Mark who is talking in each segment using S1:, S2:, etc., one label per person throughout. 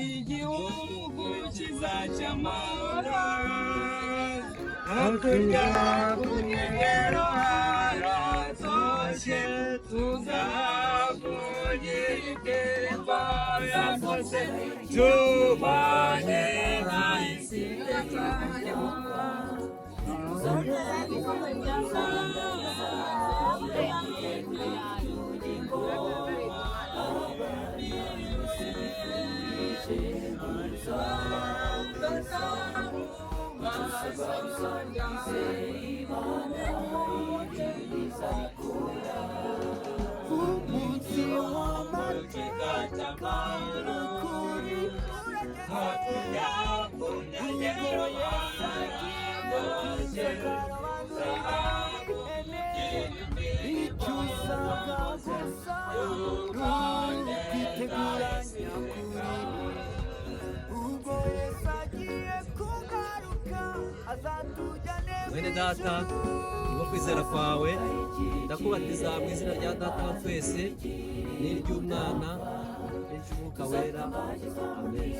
S1: igihugu kizaca amahoro hakurya ku nkengero haratoshye tuzavugira itemba yakoze tubanye n'isi
S2: Mwene data niwo kwizera kwawe ndakubatiza mu izina rya data wa twese n'iry'umwana n'iry'umwuka wera amen.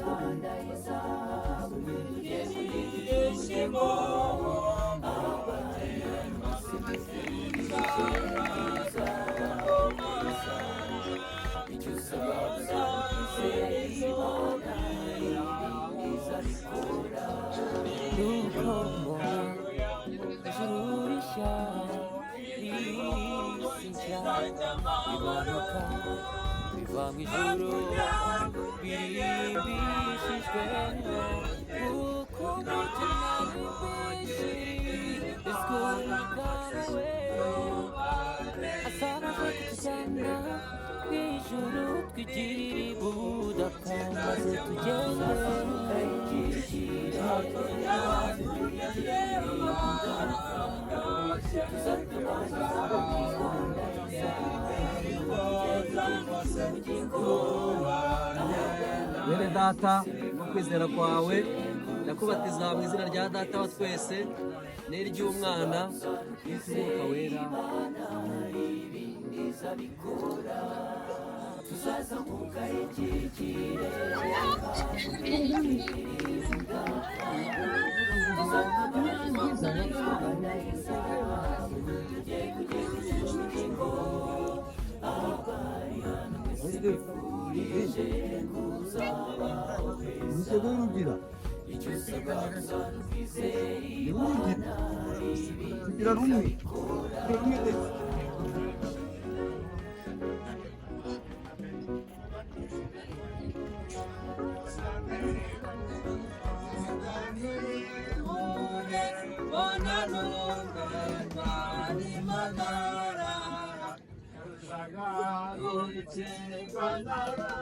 S3: Biva mu ijuru bibishijwe kuko umutima w'ubwinshi iskurukawe asaba ko tujyana mu ijuru twigirire ibudapfa maze tugende
S2: Mwene data no kwizera kwawe ndakubatiza mu izina rya data wa twese n'iry'umwana n'iry'umwuka wera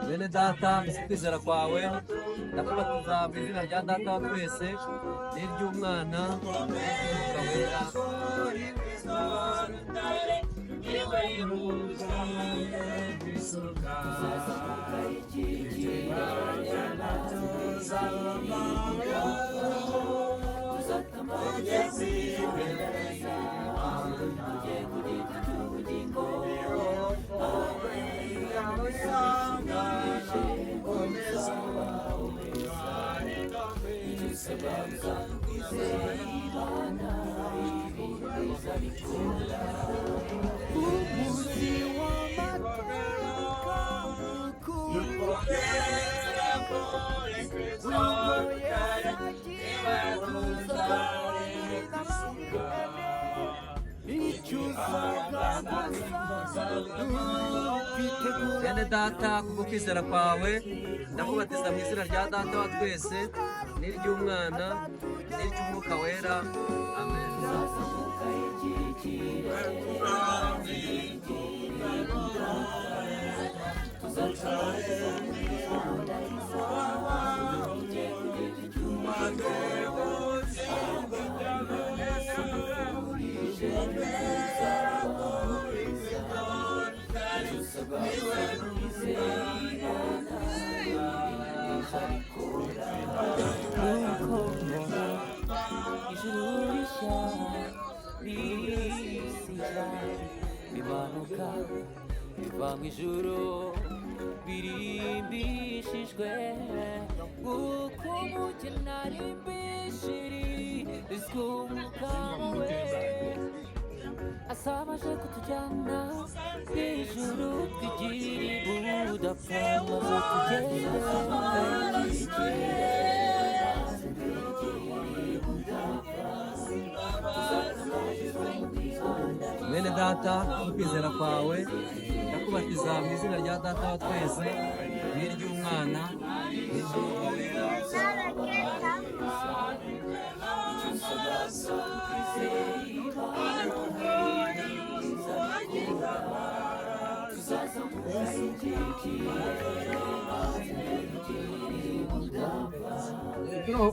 S2: Bene data kwizera kwawe ndakubatiza mu izina rya data wa twese n'iry'umwana n'umwuka wera Bene data kubwo kwizera kwawe ndakubatiza mu izina rya data wa twese n'iry'umwana n'iry'umwuka wera amen.
S3: bimanuka biva mu ijuru asabaje kutujyana ijuru twigire budapfa maze
S2: Bene data mu kwizera kwawe ndakubatiza mu izina rya data wa twese n'iry'umwana n'iry'umwuka wera.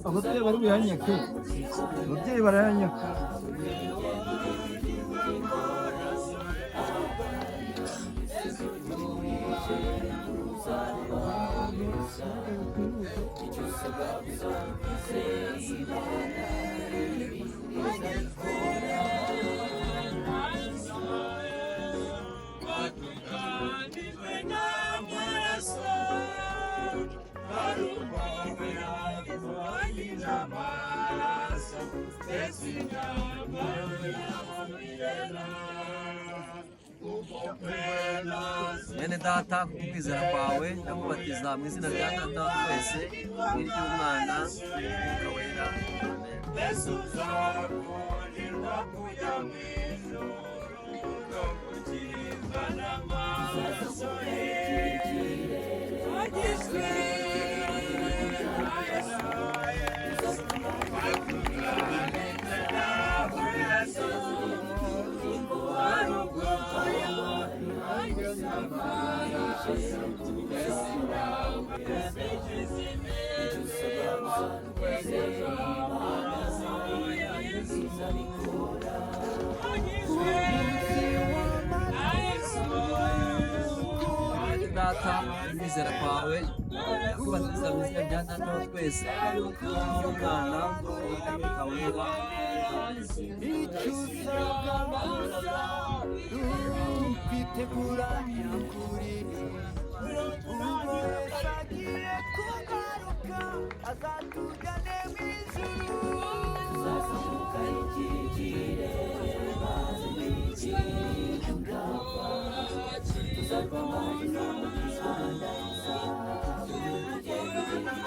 S4: ababyeyi bari buyanyake ababyeyi barayanyaka
S2: Bene data ku kwizera kwawe ndakubatiza mu izina rya data wa twese n'iry'umwana n'iry'umwuka wera. Amen. Data kwizera kwawe ndakubatiza mu izina rya data wa twese n'iry'umwana n'iry'umwuka wera.
S3: kwitegura nyakuri ubwo agiye kugaruka azatujyane mu ijuru tuzazamuka ikikire maze twikire tuzarwambaza mu gihanda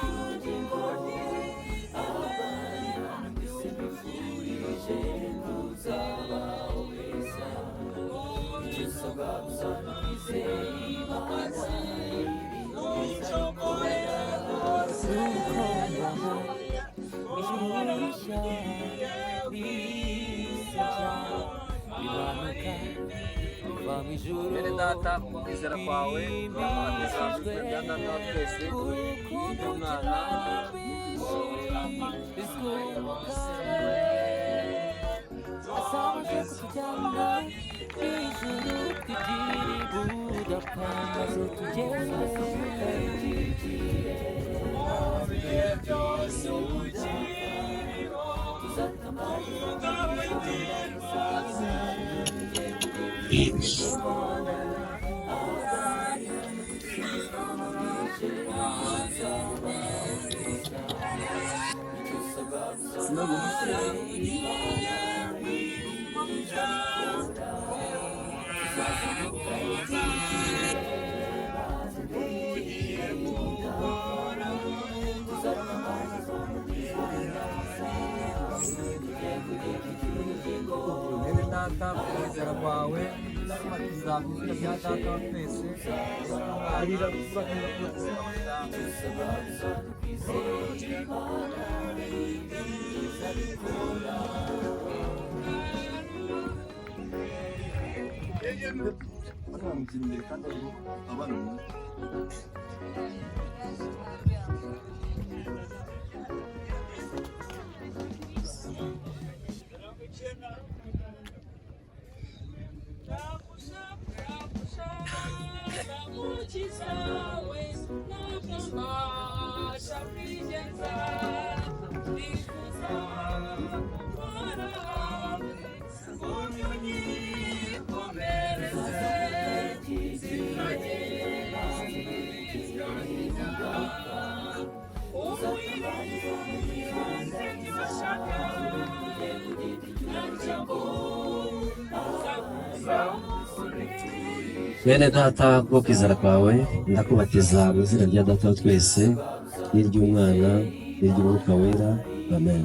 S3: ubugingo ababari bambise bifurije kuzabaho beza usabwa gusana kwizera Imana ibikorera rwose ukombaho ijuru rishya risajya bimanuka biva mu ijuru.
S2: Bene data ku kwizera kwawe ndakubatiza mu izina rya data wa twese n'iry'umwana
S3: asabaje kutujyana ijuru twigire budapfa maze tugende
S2: Bene data ku kwizera kwawe ndakubatiza mu izina rya data wa twese n'iry'umwana n'iry'umwuka wera.
S4: baramukira imbere kandi ariho abana mu
S1: Oh,
S2: Bene data bwo kwizera kwawe ndakubatiza mu izina rya data wa twese n'iry'umwana n'iry'umwuka wera amen.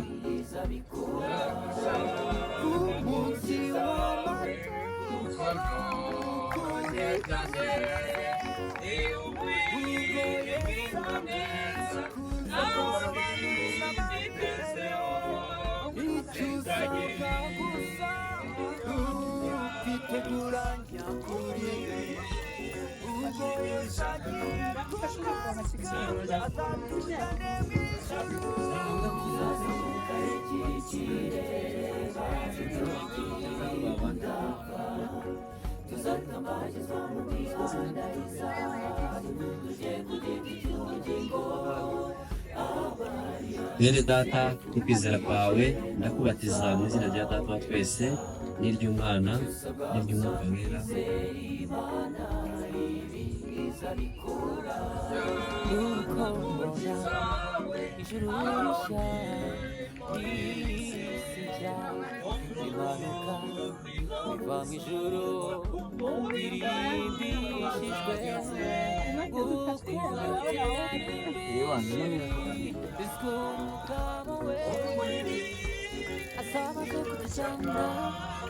S2: Bene data ukwizera kwawe ndakubatiza mu izina rya data wa twese n'iry'umwana n'iry'umwuka wera.
S3: ijuru rishya n'isi nshya bimanuka biva mu ijuru birimbishijwe umukamo we asaba zo kudusanga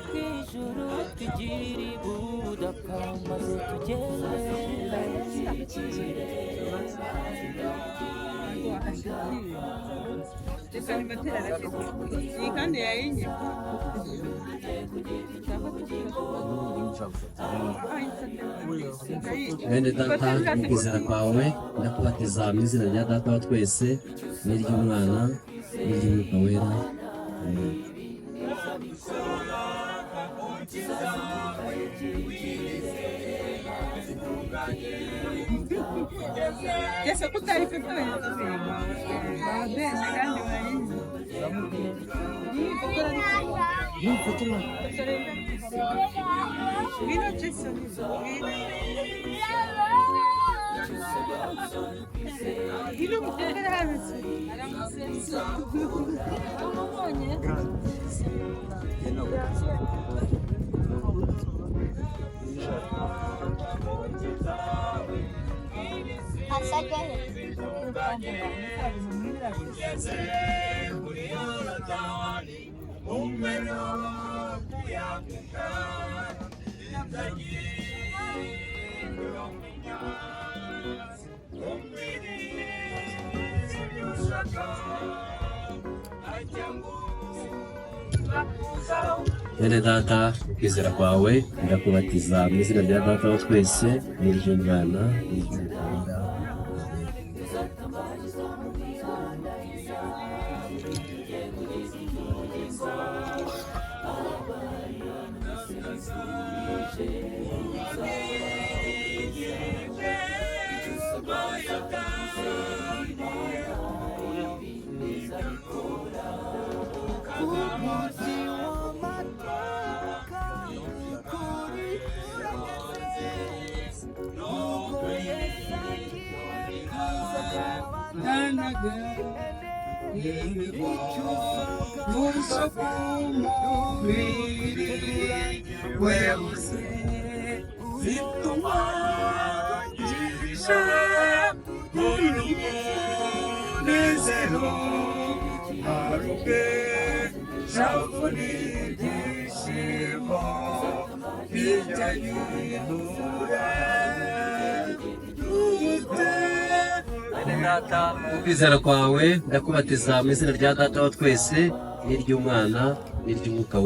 S3: ku ijuru tugira ibudapfa maze tugende
S2: Bene data ukwizera kwawe ndakubatiza mu izina rya data wa twese n'iry'umwana n'iry'umwuka wera amen.
S1: Ese kutari pepe
S2: Bene data ukwizera kwawe ndakubatiza mu izina rya data wa twese n'iry'umwana n'iry'umwuka wera. Bene data ukwizera kwawe ndakubatiza mu izina rya data wa twese n'iry'umwana n'iry'umwuka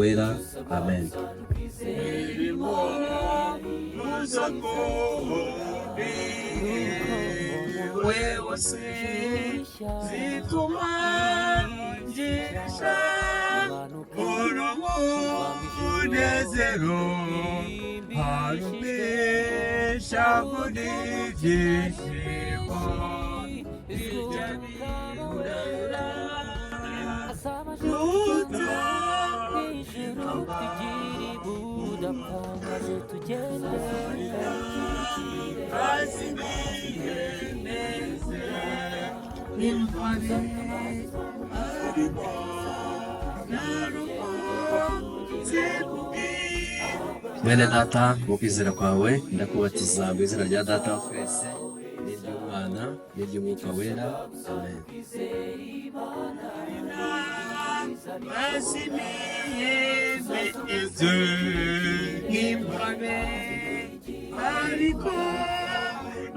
S2: wera amen. Mwene data mu kwizera kwawe ndakubatiza mu izina rya data wa twese n'iry'umwana n'iry'umwuka wera amen.
S1: Bazimiye begezo nk'impabe ariko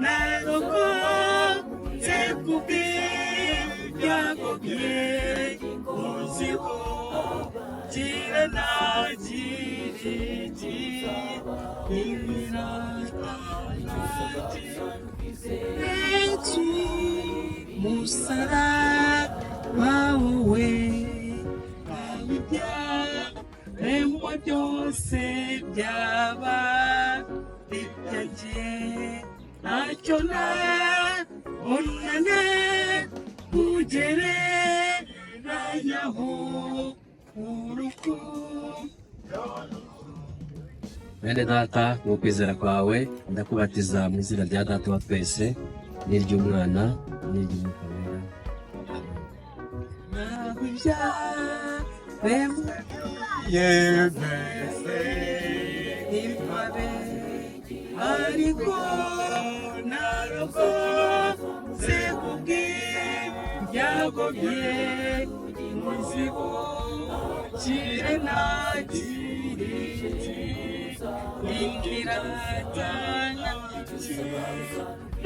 S1: narokotse kubw'ibyago bye muziho gira nagiriki Yesu musaraba wowe ibyaha byose byaba bibyagiye ntacyo nabonane ugereranyaho urukundo.
S2: Mwene data mu kwizera kwawe ndakubatiza mu izina rya data wa twese n'iry'umwana n'iry'umwuka wera amen.
S1: Ntabwo ibyaha yemeze impabe ariko narokotse kubw'ibyago bye muziho gira nagiriki ingiratanya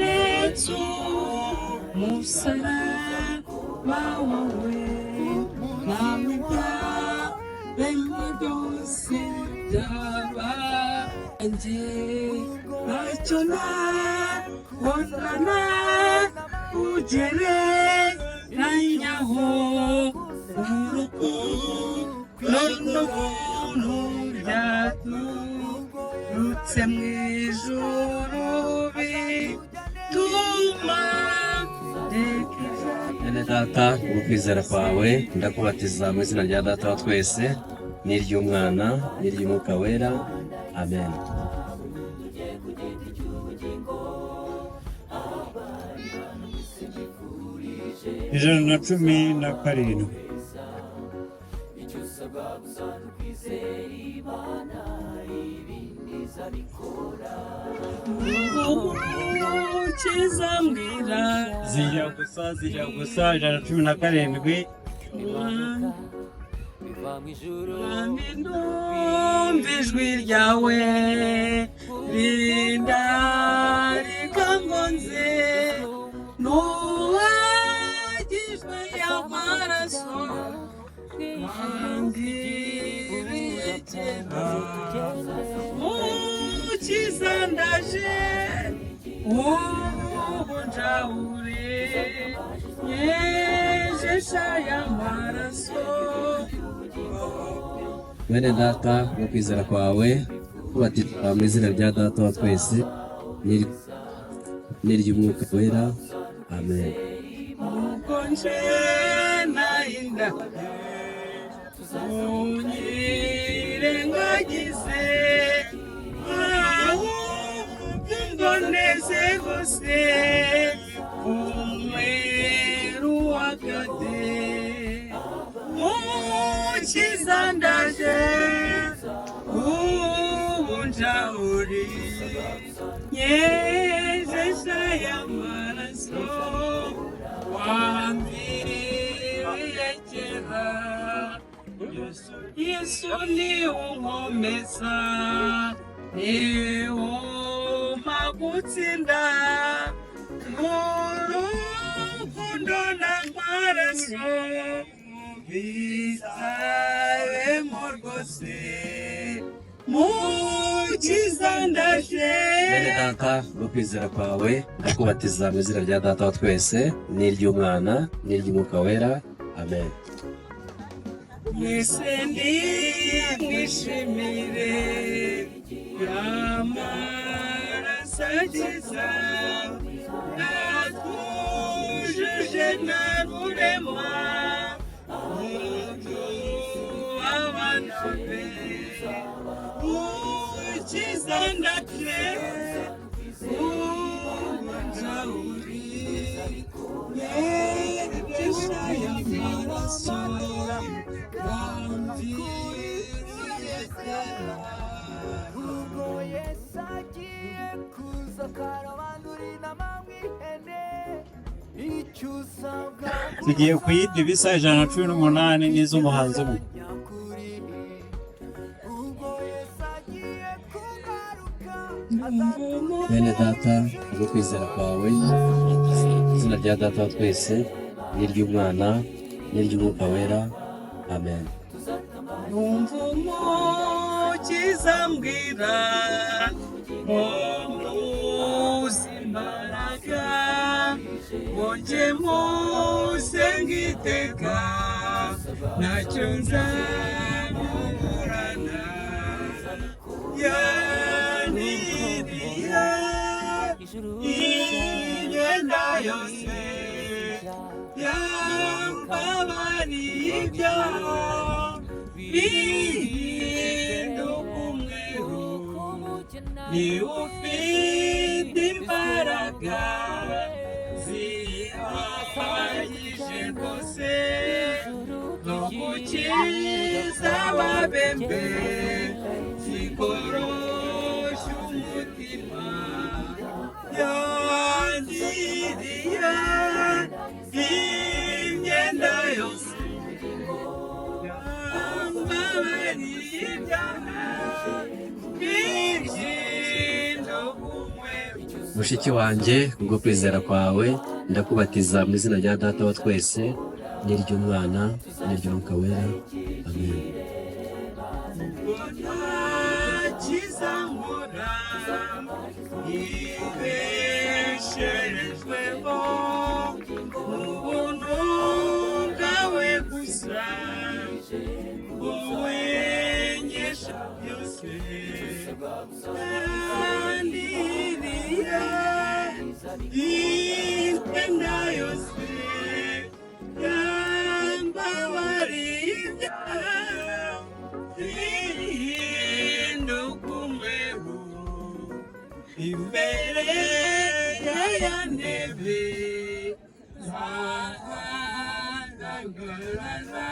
S1: Yesu musaraba wowe mwami byawe byose byaba njye ntacyo nabonana ugereranyaho urukundo n'ubuntu byaturutse mu ijuru bituma
S2: Mwene data mu kwizera kwawe ndakubatiza mu izina rya data wa twese n'iry'umwana n'iry'umwuka wera amen.
S5: ijana na cumi na karindwi.
S1: ukizambwira
S5: zijya gusa ijana na cumi na karindwi.
S1: kandi ndumva ijwi ryawe rindarika ngo nze nuwagijwe y'amaraso wangiriye kera mukiza ndaje ubu njawure nyejesha y'amaraso.
S2: Mwene data mu kwizera kwawe kubatiza mu izina rya data wa twese n'iry'umwuka wera amen.
S1: Mukonje nainda unyirengagize mboneze gose umweru wagade mukiza ndaje ubu njawuri nyejesha y'amaraso wambiriye kera Yesu ni unkomeza ni umpa gutsinda urukundo n'amaraso bizabemo rwose mukiza ndaje.
S2: Mwene data mu kwizera kwawe ndakubatiza mu izina rya data wa twese n'iry'umwana n'iry'umwuka wera amen.
S1: mwese mwishimire y'amaraso akiza atujuje na rurema umuntu w'abana be ukiza ndaje ubu njawuri nyejesha y'amaraso wambiriye kera
S5: tugiye kuyita ibisa 118 n'iz'umuhanzi umwe.
S2: bene data kubwo kwizera kwawe izina rya data wa twese n'iry'umwana n'iry'umwuka wera amen.
S1: numva umukiza ambwira muzi imbaraga wonge musenge iteka ntacyo nzamuburana yaniriye imyenda yose yambabariye ibyaha bihinduka umweru ni ufite imbaraga zihagije rwose zo gukiza ababembe zigorosha umutima yandiriye imyenda yose yambabariye ibyaha bihinduka umweru.
S2: mushiki wanjye kubwo kwizera kwawe ndakubatiza mu izina rya data wa twese n'iry'umwana n'iry'umwuka wera amen.
S1: Kizamura ibesherejweho ubuntu bwawe gusa uwenyesha byose yandiriye imyenda yose yambabariye ibyaha bihinduka umweru imbere y'aya ntebe nzahagarara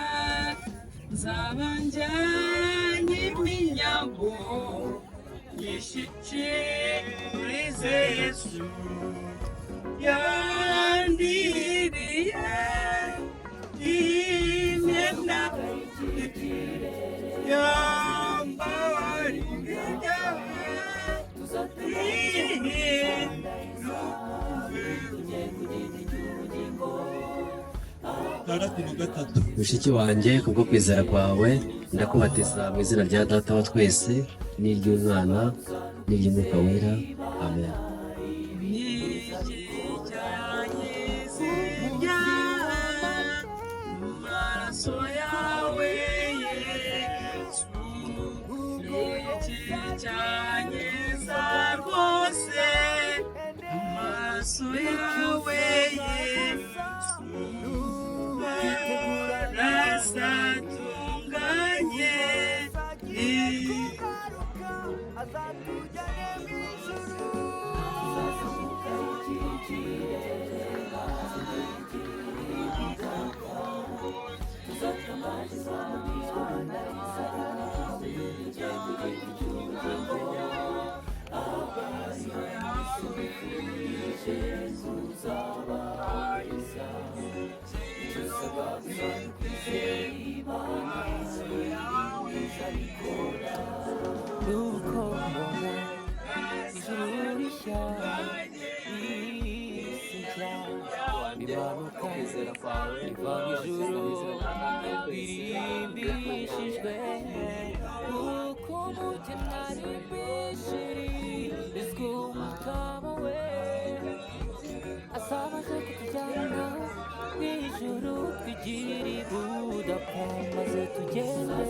S1: nzaba njyanye iminyago yishyikirize Yesu yandiriye imyenda yambabariye ibyaha bihinduka umweru.
S2: mushiki wanjye kubwo kwizera kwawe ndakubatiza mu izina rya data wa twese n'iry'umwana n'iry'umwuka wera amen.
S1: Amaraso yawe Yesu ikicyanyeza rwose amaraso yawe Yesu arasatunganye
S3: nuko mbona ijuru rishya isi nshya bimanuka biva mu ijuru birimbishijwe nuko umugeni ari mbishirizwa umugabo we asaba aje kutujyana mu ijuru twigire budapfa maze tugende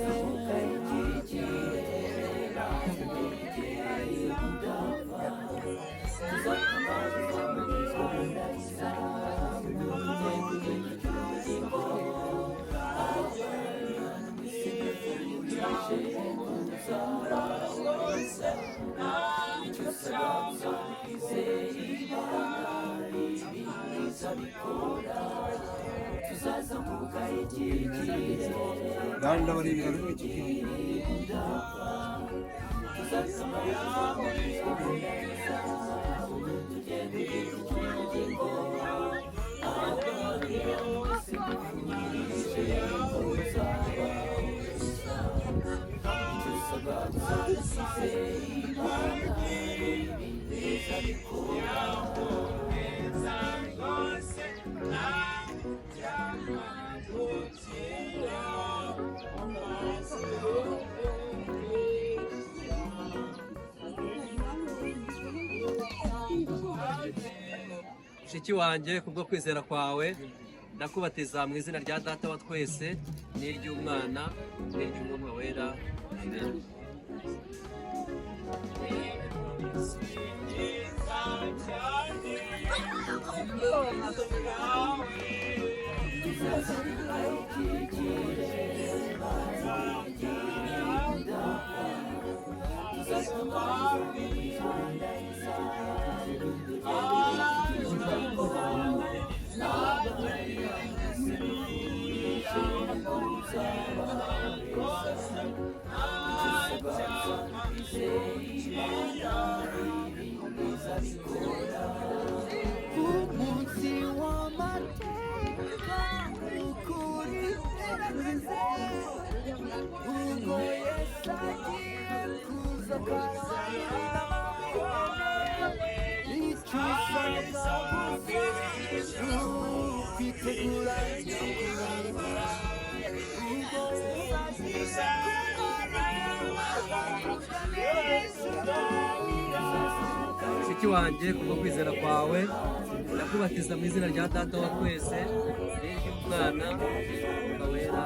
S4: Ganda bari ibirori
S1: Tuzazamukanye
S2: mushiki wanjye kubwo kwizera kwawe ndakubatiza mu izina rya data wa twese n'iry'umwana n'iry'umwuka wera. Amen.
S3: umunsi w'amateka ukuri ubwo Yesu agiye kuza icyo usabwa kwitegura
S2: mushiki wanjye kubwo kwizera kwawe ndakubatiza mu izina rya data wa twese n'iry'umwana n'umwuka wera.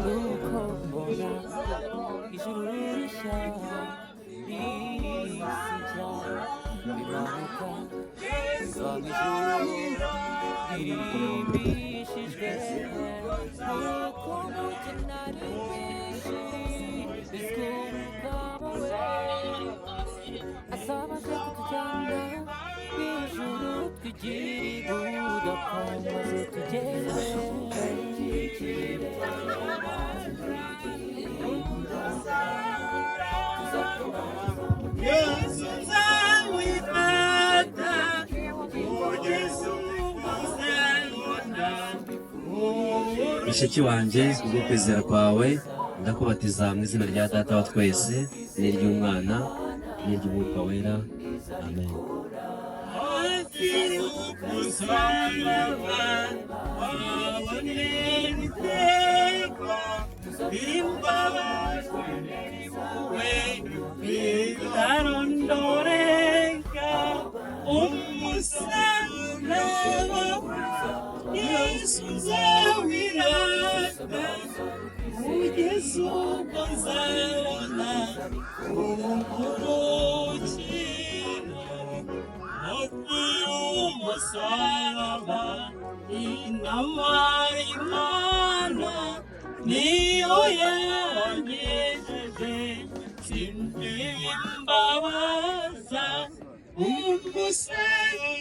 S3: nuko mbona ijuru rishya n'isi nshya bimanuka biva mu ijuru birimbishijwe nuko umugeni ari mwinshi bizunguka we azaba aje kutujyana mu ijuru twigire budapfa maze tugende
S1: Yesu nzawifata Yesu uzabona.
S2: mushiki wanjye kubwo kwizera kwawe ndakubatiza mu izina rya data wa twese n'iry'umwana n'iry'umwuka wera. Amen.
S1: Hafi umusaraba wabonera iteka imbabazi we bitarondoreka umusaraba Yesu nzawirata kugeza ubwo nzabona umurukiro hafi y'umusaraba inama Imana niyo yanyejeje simbabaza umusaraba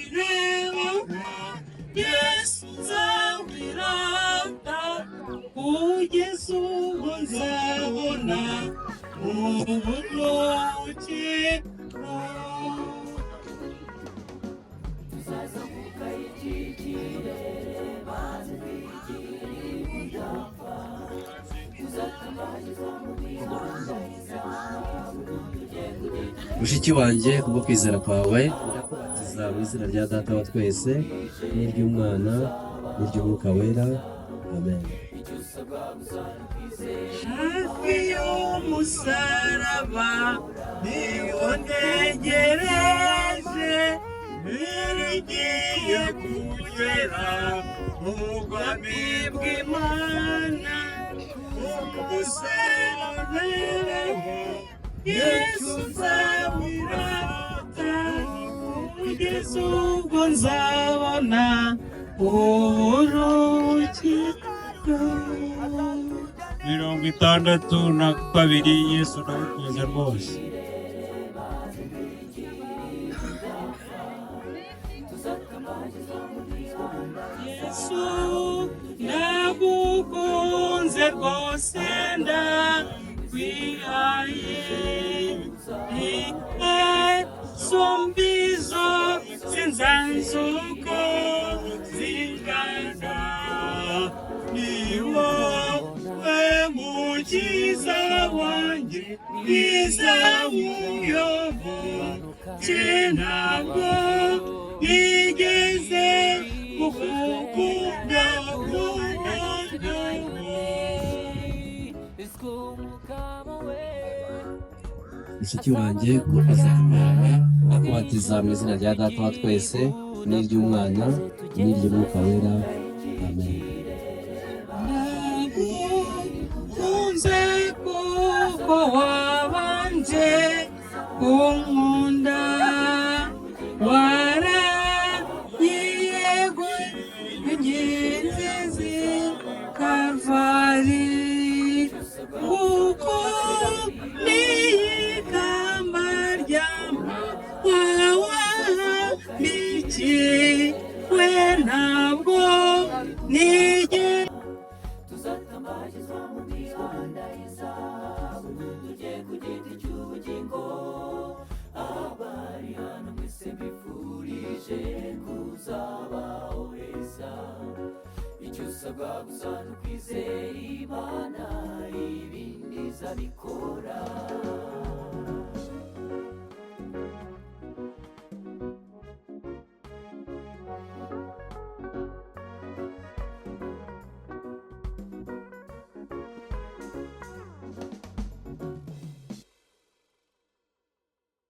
S1: Yesu nzawirata kugeza ubwo nzabona uburuhukiro.
S2: mushiki wanjye kubwo kwizera kwawe ndakubatiza mu izina rya data wa twese n'iry'umwana n'iry'umwuka wera. Amen.
S1: Hafi y'umusaraba niho ntegereje mbere kugera mu bwami bw'Imana umusaraba Yesu nzawirata kugeza ubwo nzabona uburuhukiro. 62 Yesu ndagukunze rwose. Yesu ndagukunze rwose ndakwihaye sombizo sinzanzuko zingana ni wowe mukiza wanjye mwiza w'uyoboke ntabwo
S2: mushiki wanjye gukomeza kumera akubatiza mu izina rya data wa twese n'iry'umwana n'iry'umwuka wera amen.
S1: nagukunze kuko wabanje kunkunda waranyiyeguriye Kalvari kuko n'ikamba ry'amahwa bikiwe ntabwo nigera
S3: tuzatambagizwa mu mihanda y'izahabu tujye ku giti cy'ubugingo abari hano mwese mbifurije kuzabaho heza icyo usabwa gusa ni ukwizera Imana ibindi izabikora